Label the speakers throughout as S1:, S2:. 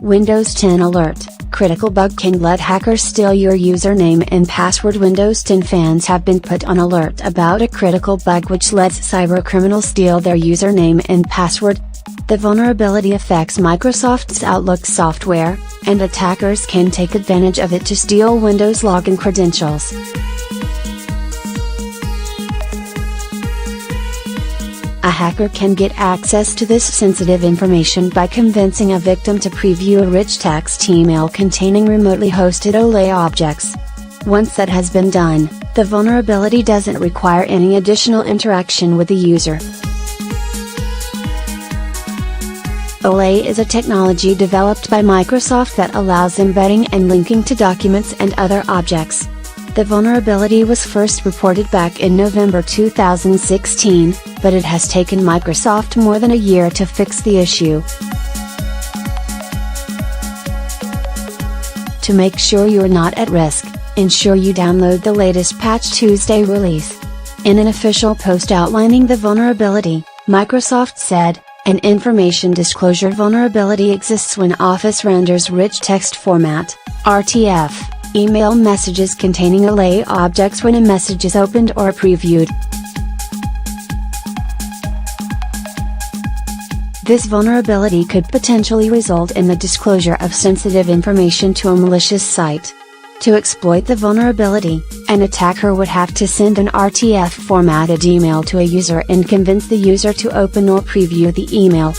S1: Windows 10 alert. Critical bug can let hackers steal your username and password. Windows 10 fans have been put on alert about a critical bug which lets cybercriminals steal their username and password. The vulnerability affects Microsoft's Outlook software, and attackers can take advantage of it to steal Windows login credentials. A hacker can get access to this sensitive information by convincing a victim to preview a rich text email containing remotely hosted OLE objects. Once that has been done, the vulnerability doesn't require any additional interaction with the user. OLE is a technology developed by Microsoft that allows embedding and linking to documents and other objects. The vulnerability was first reported back in November 2016, but it has taken Microsoft more than a year to fix the issue. To make sure you're not at risk, ensure you download the latest Patch Tuesday release. In an official post outlining the vulnerability, Microsoft said, "An information disclosure vulnerability exists when Office renders rich text format, RTF, email messages containing OLE objects when a message is opened or previewed. This vulnerability could potentially result in the disclosure of sensitive information to a malicious site. To exploit the vulnerability, an attacker would have to send an RTF formatted email to a user and convince the user to open or preview the email.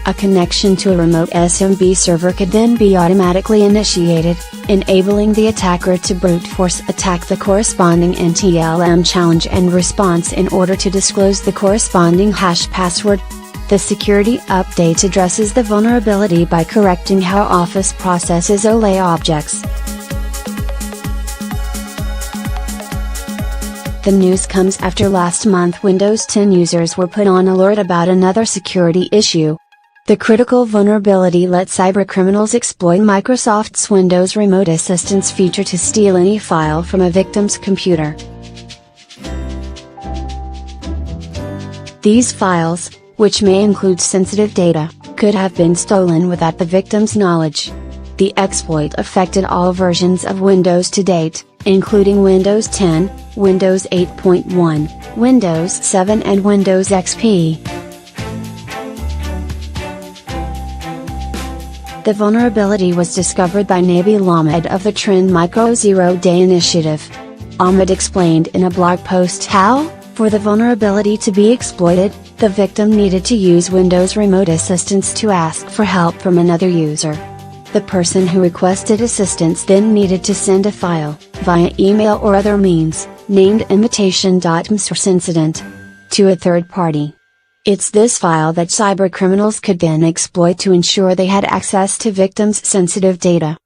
S1: A connection to a remote SMB server could then be automatically initiated, enabling the attacker to brute force attack the corresponding NTLM challenge and response in order to disclose the corresponding hash password. The security update addresses the vulnerability by correcting how Office processes OLE objects. The news comes after last month Windows 10 users were put on alert about another security issue. The critical vulnerability lets cybercriminals exploit Microsoft's Windows Remote Assistance feature to steal any file from a victim's computer. These files, which may include sensitive data, could have been stolen without the victim's knowledge. The exploit affected all versions of Windows to date, including Windows 10, Windows 8.1, Windows 7 and Windows XP. The vulnerability was discovered by Nabil Ahmed of the Trend Micro Zero Day Initiative. Ahmed explained in a blog post how, for the vulnerability to be exploited, the victim needed to use Windows Remote Assistance to ask for help from another user. The person who requested assistance then needed to send a file, via email or other means, named invitation.msourceincident, to a third party. It's this file that cybercriminals could then exploit to ensure they had access to victims' sensitive data.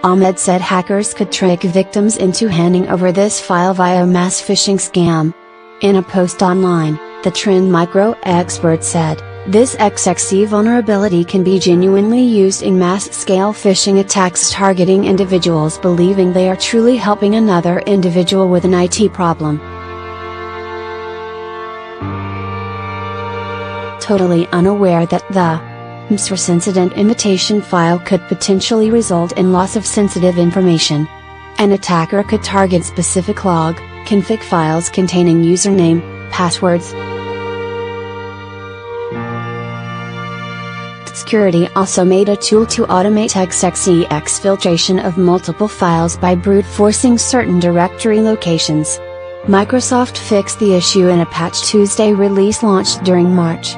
S1: Ahmed said hackers could trick victims into handing over this file via a mass phishing scam. In a post online, the Trend Micro expert said, "This XXE vulnerability can be genuinely used in mass-scale phishing attacks targeting individuals believing they are truly helping another individual with an IT problem." Totally unaware that the source incident invitation file could potentially result in loss of sensitive information. An attacker could target specific log, config files containing username, passwords. Security also made a tool to automate XXE exfiltration of multiple files by brute forcing certain directory locations. Microsoft fixed the issue in a Patch Tuesday release launched during March.